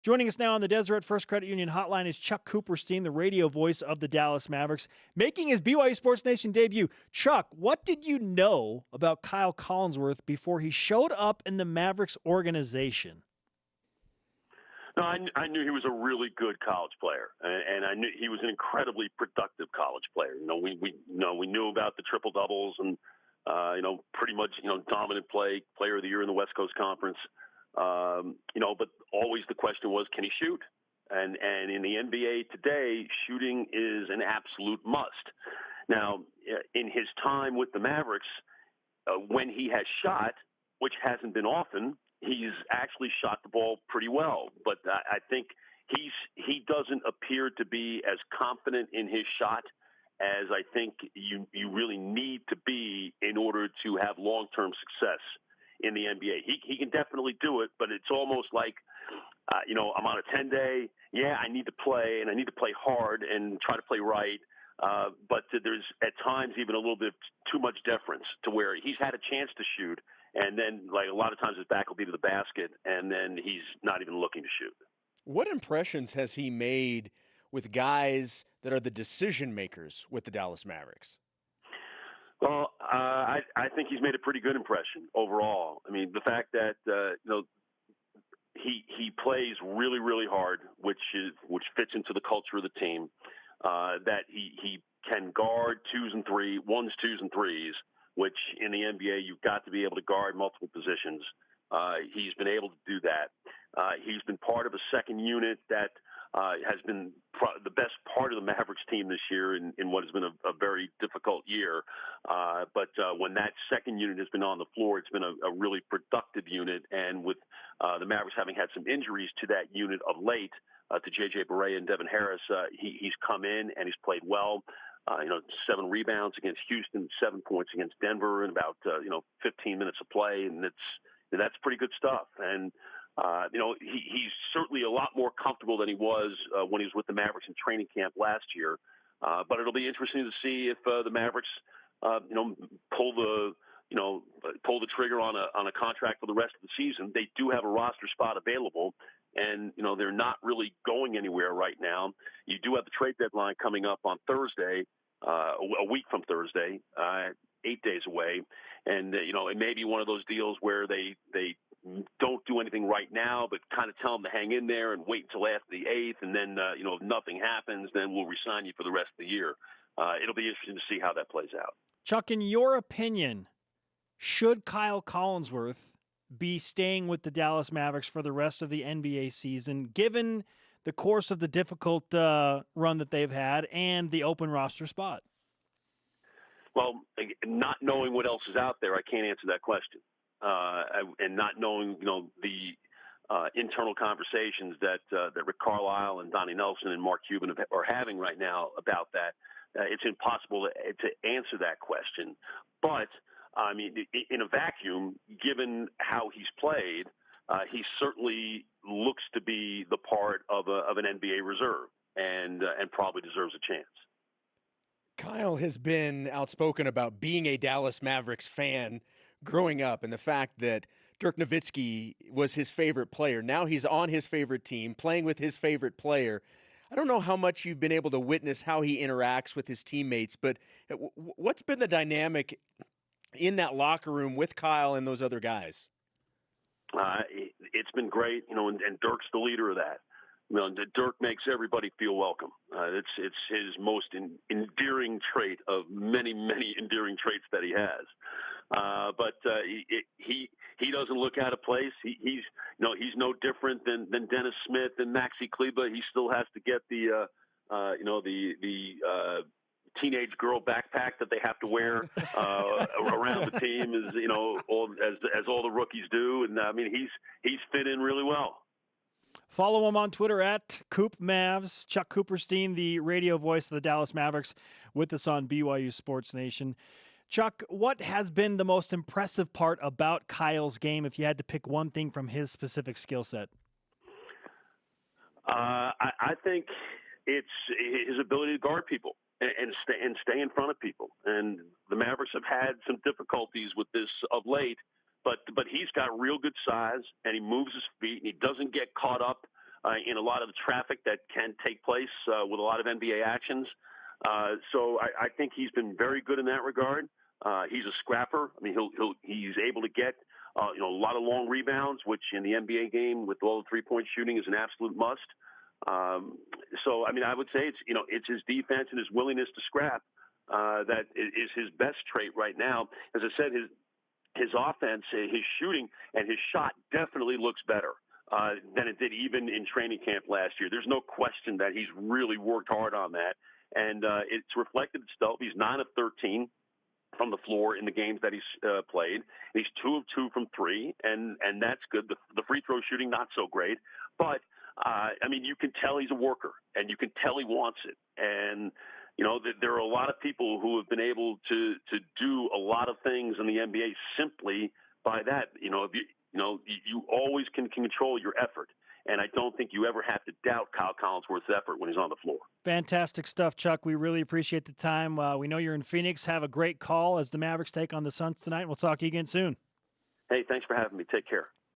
Joining us now on the Deseret First Credit Union hotline is Chuck Cooperstein, the radio voice of the Dallas Mavericks, making his BYU Sports Nation debut. Chuck, what did you know about Kyle Collinsworth before he showed up in the Mavericks organization? No, I knew he was a really good college player, and I knew he was an incredibly productive college player. We knew about the triple doubles and pretty much dominant player of the year in the West Coast Conference. But always the question was, can he shoot? And in the NBA today, shooting is an absolute must. Now, in his time with the Mavericks, when he has shot, which hasn't been often, he's actually shot the ball pretty well. But I think he doesn't appear to be as confident in his shot as I think you really need to be in order to have long-term success in the NBA. He can definitely do it, but it's almost like, I'm on a 10-day. Yeah, I need to play, and I need to play hard and try to play right. But there's at times even a little bit too much deference to where he's had a chance to shoot, and then like a lot of times his back will be to the basket, and then he's not even looking to shoot. What impressions has he made with guys that are the decision makers with the Dallas Mavericks? Well, I think he's made a pretty good impression overall. I mean, the fact that he plays really, really hard, which fits into the culture of the team. That he can guard ones, twos, and threes, which in the NBA you've got to be able to guard multiple positions. He's been able to do that. He's been part of a second unit that has been the best part of the Mavericks team this year in what has been a very difficult year. But when that second unit has been on the floor, it's been a really productive unit. And with the Mavericks having had some injuries to that unit of late, to J.J. Barea and Devin Harris, he's come in and he's played well. 7 rebounds against Houston, 7 points against Denver in about 15 minutes of play, and that's pretty good stuff. And he's certainly a lot more comfortable than he was when he was with the Mavericks in training camp last year. But it'll be interesting to see if the Mavericks, pull the trigger on a contract for the rest of the season. They do have a roster spot available, and they're not really going anywhere right now. You do have the trade deadline coming up on Thursday, a week from Thursday, 8 days away, and it may be one of those deals where they don't do anything right now, but kind of tell them to hang in there and wait until after the 8th, and then if nothing happens, then we'll re-sign you for the rest of the year. It'll be interesting to see how that plays out. Chuck, in your opinion, should Kyle Collinsworth be staying with the Dallas Mavericks for the rest of the NBA season, given the course of the difficult run that they've had and the open roster spot? Well, not knowing what else is out there, I can't answer that question. And not knowing, the internal conversations that Rick Carlisle and Donnie Nelson and Mark Cuban are having right now about that, it's impossible to answer that question. But I mean, in a vacuum, given how he's played, he certainly looks to be the part of an NBA reserve, and probably deserves a chance. Kyle has been outspoken about being a Dallas Mavericks fan growing up, and the fact that Dirk Nowitzki was his favorite player. Now he's on his favorite team, playing with his favorite player. I don't know how much you've been able to witness how he interacts with his teammates, but what's been the dynamic in that locker room with Kyle and those other guys? It's been great, and Dirk's the leader of that. Dirk makes everybody feel welcome. It's his most endearing trait of many, many endearing traits that he has. But he doesn't look out of place. He's no different than Dennis Smith and Maxi Kleber. He still has to get the teenage girl backpack that they have to wear around the team, as all the rookies do. And I mean, he's fit in really well. Follow him on Twitter at CoopMavs. Chuck Cooperstein, the radio voice of the Dallas Mavericks, with us on BYU Sports Nation. Chuck, what has been the most impressive part about Kyle's game if you had to pick one thing from his specific skill set? I think it's his ability to guard people and stay in front of people. And the Mavericks have had some difficulties with this of late. But he's got real good size, and he moves his feet, and he doesn't get caught up in a lot of the traffic that can take place with a lot of NBA actions. So I think he's been very good in that regard. He's a scrapper. I mean, he's able to get a lot of long rebounds, which in the NBA game with all the three-point shooting is an absolute must. So I mean, I would say it's his defense and his willingness to scrap that is his best trait right now. As I said, his offense, his shooting, and his shot definitely looks better than it did even in training camp last year. There's no question that he's really worked hard on that, and it's reflected itself. He's 9 of 13 from the floor in the games that he's played. He's 2 of 2 from 3, and that's good. The free throw shooting, not so great, but I mean, you can tell he's a worker, and you can tell he wants it. And there are a lot of people who have been able to do a lot of things in the NBA simply by that. You always can control your effort. And I don't think you ever have to doubt Kyle Collinsworth's effort when he's on the floor. Fantastic stuff, Chuck. We really appreciate the time. We know you're in Phoenix. Have a great call as the Mavericks take on the Suns tonight. We'll talk to you again soon. Hey, thanks for having me. Take care.